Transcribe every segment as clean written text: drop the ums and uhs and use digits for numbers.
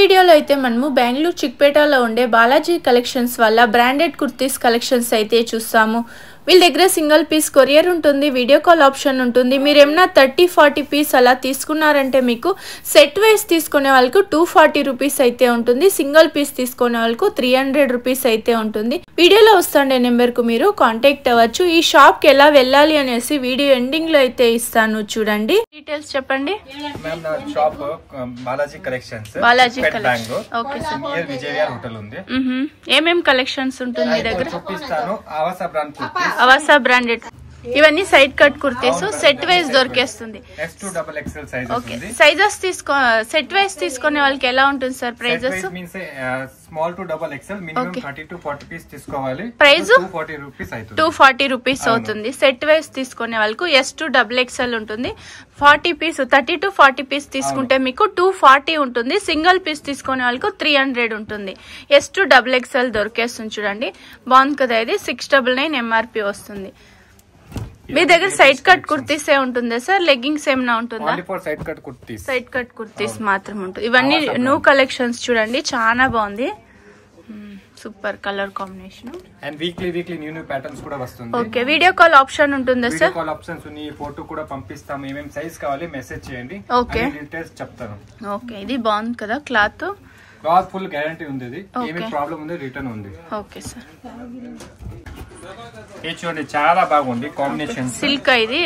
వీడియోలో అయితే మనము బెంగళూరు చిక్పేటలో ఉండే బాలాజీ కలెక్షన్స్ వల్ల బ్రాండెడ్ కుర్తీస్ కలెక్షన్స్ అయితే చూస్తాము. వీళ్ళ దగ్గర సింగిల్ పీస్ కొరియర్ ఉంటుంది, వీడియో కాల్ ఆప్షన్ ఉంటుంది. మీరు ఏమన్నా 30-40 పీస్ అలా తీసుకున్నారంటే మీకు సెట్ వైస్ తీసుకునే వాళ్ళకు 240 రూపీస్ అయితే ఉంటుంది. సింగిల్ పీస్ తీసుకునే వాళ్ళకు 300 రూపీస్ అయితే ఉంటుంది. వీడియోలో వస్తుండే నెంబర్కు మీరు కాంటాక్ట్ అవ్వచ్చు. ఈ షాప్కి ఎలా వెళ్ళాలి అనేసి వీడియో ఎండింగ్లో అయితే ఇస్తాను, చూడండి. డీటెయిల్స్ చెప్పండి. Balaji collections, Balaji collections. Okay sir. Near Vijayawada hotel ఉంది. ఏమేం కలెక్షన్స్ ఉంటుంది మీ దగ్గర? చూపిస్తాను. Avaasa brand kurtis, Avaasa branded. ఇవన్నీ side cut kurtis set wise దొరికేస్తుంది. S2XXL సైజ్ ఉంది. సైజెస్ సెట్ వైస్ తీసుకునే వాళ్ళకి ఎలా ఉంటుంది sir prices? Small to XXL minimum 30-40 piece తీసుకోవాలి. ప్రైస్ 240 రూపీస్ అవుతుంది. 240 రూపీస్ అవుతుంది. సెట్ వైస్ తీసుకునే వాళ్ళకు S2XXL ఉంటుంది. 40 పీస్ 30-40 పీస్ తీసుకుంటే మీకు 240 ఉంటుంది. సింగిల్ పీస్ తీసుకునే వాళ్ళకు 300 ఉంటుంది. S2XXL దొరికేస్తుంది, చూడండి. బాగుంది కదా. ఇది 699 MRP వస్తుంది. మీ దగ్గర సైడ్ కట్ కుర్తీస్ ఉంటుందా సార్? లెగ్గింగ్స్ ఏమైనా ఉంటుందా? సైడ్ కట్ కుర్తీస్ మాత్రం ఉంటుంది. ఇవన్నీ న్యూ కలెక్షన్స్, చూడండి. చాలా బాగుంది. Super colour combination. And weekly new patterns కూడా వస్తుంది. ఓకే. వీడియో కాల్ ఆప్షన్ ఉంటుందా సార్? వీడియో కాల్ ఆప్షన్స్ ఉన్నాయి. ఫోటో కూడా పంపిస్తాము. ఏమేం సైజ్ కావాలి మెసేజ్ చేయండి. ఓకే. డీటెయిల్స్ చెప్తాను. ఓకే. ఇది బాగుంది కదా. క్లాత్ ఫుల్ గ్యారంటీ ఉంది. ఇది ఏమీ ప్రాబ్లం ఉంది, రిటర్న్ ఉంది. Okay sir. చూడండి, చాలా బాగుంది కాంబినేషన్. సిల్క్ ఇది.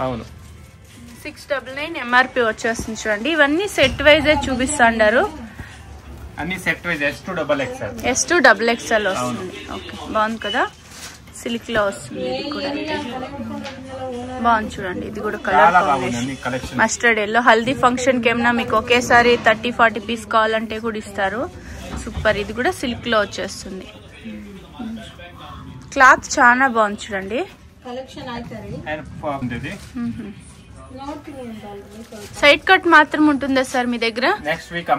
అవును. 699 MRP వచ్చేస్తుంది, చూడండి. ఇవన్నీ సెట్ వైజ్ చూపిస్తాండారు. అన్ని సెట్ వైజ్ S2XXL వస్తుంది. ఓకే. బాగుంది కదా. సిల్క్ లో వస్తుంది. ఇది కూడా బాగుంది, చూడండి. ఇది కూడా colour combination mustard yellow. Haldi function కి ఏమన్నా మీకు ఒకేసారి 30-40 పీస్ కావాలంటే కూడా ఇస్తారు. సూపర్. ఇది కూడా సిల్క్ లో వచ్చేస్తుంది. క్లాత్ చాలా బాగుంది, చూడండి. సైడ్ కట్ మాత్రం ఉంటుందా సార్ మీ దగ్గర? నెక్స్ట్ వీక్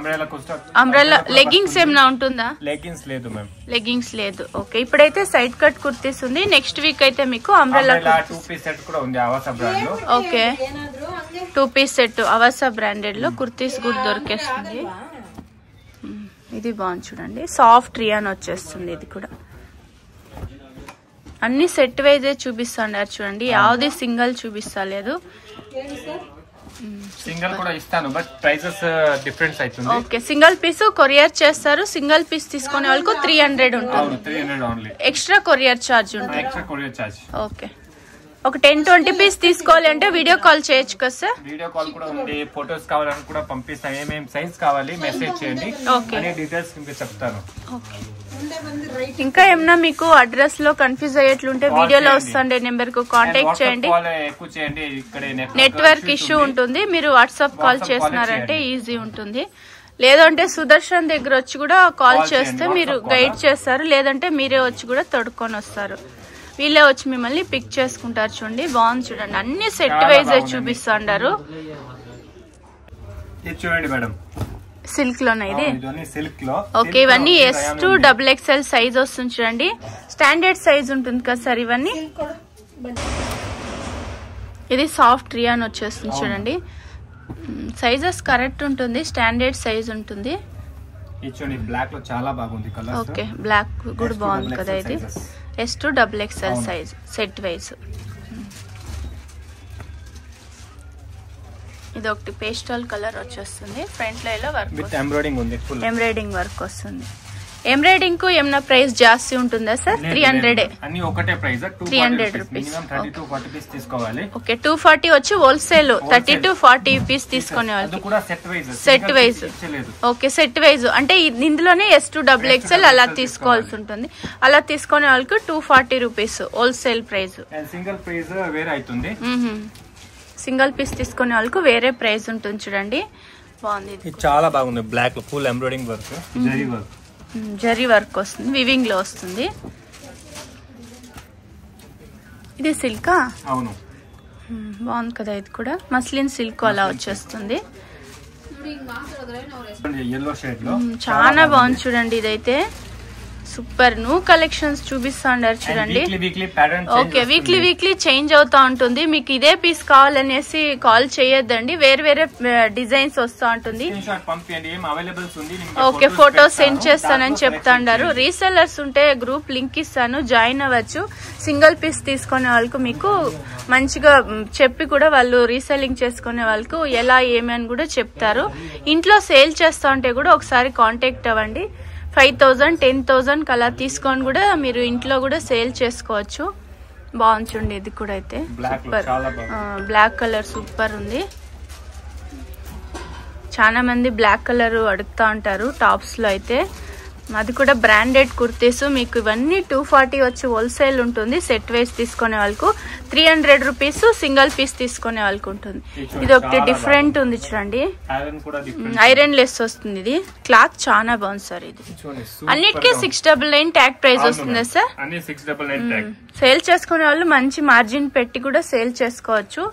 అంబ్రెల్లా లెగ్గింగ్స్ ఏమైనా ఉంటుందా? లెగ్గింగ్స్ లేదు మ్యామ్. లెగ్గింగ్స్ లేదు. ఓకే. ఇప్పుడైతే సైడ్ కట్ కుర్తీస్ ఉంది. నెక్స్ట్ వీక్ అయితే మీకు అంబ్రెల్లా 2 పీస్ సెట్ కూడా ఉంది ఆవాసా బ్రాండ్ లో. Okay. 2 piece set Avasa branded లో కుర్తీస్ కూడా దొరికేస్తుంది. ఇది బాగుంది, చూడండి. సాఫ్ట్ రియాన్ వచ్చేస్తుంది. ఇది కూడా అన్ని సెట్ వైజే చూపిస్తున్నారు, చూడండి. యావది సింగిల్ చూపిస్తలేదు. సింగిల్ కూడా ఇస్తాను, బట్ ప్రైసెస్ డిఫరెన్స్ అవుతుంది. ఓకే. సింగిల్ పీస్ కొరియర్ చేస్తారు. సింగిల్ పీస్ తీసుకునే వాళ్ళకు 300 ఉంటుంది. 300 ఓన్లీ. ఎక్స్ట్రా కొరియర్ చార్జ్ ఉంటుంది. Extra courier charge. ఓకే. ఒక 10-20 పీస్ తీసుకోవాలి అంటే వీడియో కాల్ చేయొచ్చు కదా సార్? వీడియో కాల్ కూడా ఉంది. ఫొటోస్ కావాలని కూడా పంపిస్తాను. ఏమేమి సైజ్ కావాలి మెసేజ్ చేయండి. అనే డీటెయిల్స్ మీకు చెప్తాను. ఇంకా ఏమన్నా మీకు అడ్రస్ లో కన్ఫ్యూజ్ అయ్యేట్లుంటే వీడియోలో వస్తుండే నెంబర్ కు కాంటాక్ట్ చేయండి. నెట్వర్క్ ఇష్యూ ఉంటుంది. మీరు వాట్సాప్ కాల్ చేసినారంటే ఈజీ ఉంటుంది. లేదంటే సుదర్శన్ దగ్గర వచ్చి కూడా కాల్ చేస్తే మీరు గైడ్ చేస్తారు. లేదంటే మీరే వచ్చి కూడా తొడుక్కొని వస్తారు. వీళ్ళే వచ్చి మిమ్మల్ని పిక్ చేసుకుంటారు. చూడండి, బాగుంది, చూడండి. అన్ని సెట్ వైజ్ చూపిస్తుంటారు. చూడండి మేడం, సిల్క్ లోనే ఇది. సిల్క్ లో. ఓకే. ఇవన్నీ S2XXL సైజ్ వస్తుంది, చూడండి. స్టాండర్డ్ సైజ్ ఉంటుంది కదా సార్ ఇవన్నీ. ఇది సాఫ్ట్ రియాన్ వచ్చేస్తుంది, చూడండి. సైజెస్ కరెక్ట్ ఉంటుంది. స్టాండర్డ్ సైజ్ ఉంటుంది. బ్లాక్ లో చాలా బాగుంది కలర్. ఓకే. బ్లాక్ కూడా బాగుంది కదా. ఇది S2XXL సైజ్ సెట్ వైజ్. ఇది ఒకటి పేస్టల్ కలర్ వచ్చేస్తుంది. ఫ్రంట్ లో ఇలా వర్క్ ఎంబ్రాయిడింగ్ వర్క్ వస్తుంది. ఎంబ్రాయిడింగ్ కు ఏమన్నా ప్రైస్ జాస్తి ఉంటుందా సార్? 300. అన్ని ఒకటే ప్రైస్. 300 రూపీస్. 30-40 పీస్ తీసుకోవాలి. ఓకే. 240 వచ్చి హోల్సేల్. 30-40 పీస్ తీసుకునే వాళ్ళు. Set wise. Okay. Set wise అంటే ఇందులోనే S2XXL అలా తీసుకోవాల్సి ఉంటుంది. అలా తీసుకునే వాళ్ళకి 240 rupees wholesale price. Single price వేరే అవుతుంది. సింగిల్ పీస్ తీసుకునే వాళ్ళకు వేరే ప్రైస్ ఉంటుంది, చూడండి. బాగుంది. ఇది చాలా బాగుంది. బ్లాక్ లో full embroidering work, zari work వస్తుంది. వివింగ్ లో వస్తుంది. ఇది సిల్కా? అవును. బాగుంది కదా. ఇది కూడా మస్లిన్ సిల్క్ అలా వచ్చేస్తుంది. yellow shade లో చాలా బాగుంది, చూడండి. ఇదైతే సూపర్ న్యూ కలెక్షన్స్ చూపిస్తాండారు చూడండి. ఓకే, వీక్లీ చేంజ్ అవుతా ఉంటుంది. మీకు ఇదే పీస్ కావాలనేసి కాల్ చేయొద్దండి, వేరే వేరే డిజైన్స్ వస్తూ ఉంటుంది. ఓకే, ఫోటో సెండ్ చేస్తానని చెప్తాండారు. రీసెల్లర్స్ ఉంటే గ్రూప్ లింక్ ఇస్తాను, జాయిన్ అవ్వచ్చు. సింగిల్ పీస్ తీసుకునే వాళ్ళకు మీకు మంచిగా చెప్పి కూడా వాళ్ళు రీసెల్లింగ్ చేసుకునే వాళ్ళకు ఎలా ఏమని కూడా చెప్తారు. ఇంట్లో సేల్ చేస్తా ఉంటే కూడా ఒకసారి కాంటాక్ట్ అవ్వండి. 5,000 10,000 అలా తీసుకొని కూడా మీరు ఇంట్లో కూడా సేల్ చేసుకోవచ్చు. బాగుంది చూడండి, ఇది కూడా అయితే సూపర్ బ్లాక్ కలర్ సూపర్ ఉంది. చాలా మంది బ్లాక్ కలర్ అడుగుతా ఉంటారు టాప్స్ లో అయితే. అది కూడా బ్రాండెడ్ కుర్తీస్. మీకు ఇవన్నీ 240 వచ్చి హోల్సేల్ ఉంటుంది. సెట్ వైజ్ తీసుకునే వాళ్ళకు 300 రూపీస్, సింగిల్ పీస్ తీసుకునే వాళ్ళకు ఉంటుంది. ఇది ఒకటి డిఫరెంట్ ఉంది చూడండి, ఐరన్ లెస్ వస్తుంది. ఇది క్లాత్ చాలా బాగుంది సార్. ఇది అన్నిటికీ 699 ట్యాగ్ ప్రైస్ వస్తుంది సార్. సేల్ చేసుకునే వాళ్ళు మంచి మార్జిన్ పెట్టి కూడా సేల్ చేసుకోవచ్చు.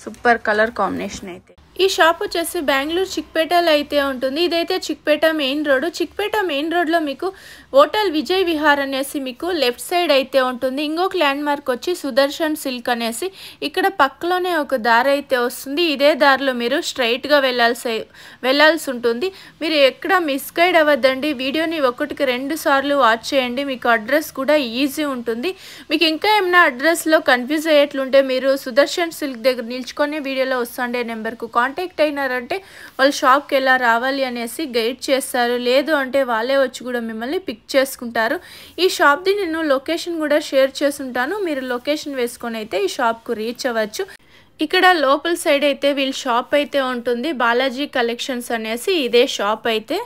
సూపర్ కలర్ కాంబినేషన్ అయితే. ఈ షాప్ వచ్చేసి బెంగళూరు చిక్పేటలో అయితే ఉంటుంది. ఇదైతే Chickpet main road. Chickpet main రోడ్లో మీకు హోటల్ విజయ్ విహార్ అనేసి మీకు లెఫ్ట్ సైడ్ అయితే ఉంటుంది. ఇంకొక ల్యాండ్ మార్క్ వచ్చి సుదర్శన్ సిల్క్ అనేసి ఇక్కడ పక్కలోనే ఒక దారి అయితే వస్తుంది. ఇదే దారిలో మీరు స్ట్రైట్గా వెళ్ళాల్సి ఉంటుంది. మీరు ఎక్కడ మిస్గైడ్ అవ్వద్దండి. వీడియోని 1కి 2 సార్లు వాచ్ చేయండి. మీకు అడ్రస్ కూడా ఈజీ ఉంటుంది. మీకు ఇంకా ఏమైనా అడ్రస్లో కన్ఫ్యూజ్ అయ్యేట్లుంటే మీరు సుదర్శన్ సిల్క్ దగ్గర నిల్చుకొని వీడియోలో వస్తుండే నెంబర్కు కాంటాక్ట్ అయినారంటే వాళ్ళు షాప్కి ఎలా రావాలి అనేసి గైడ్ చేస్తారు. లేదు అంటే వాళ్ళే వచ్చి కూడా మిమ్మల్ని పిక్ చేసుకుంటారు. ఈ షాప్ది నేను లొకేషన్ కూడా షేర్ చేస్తుంటాను. మీరు లొకేషన్ వేసుకొని అయితే ఈ షాప్కు రీచ్ అవ్వచ్చు. ఇక్కడ లోపల సైడ్ అయితే వీళ్ళ షాప్ అయితే ఉంటుంది. బాలాజీ కలెక్షన్స్ అనేసి ఇదే షాప్ అయితే.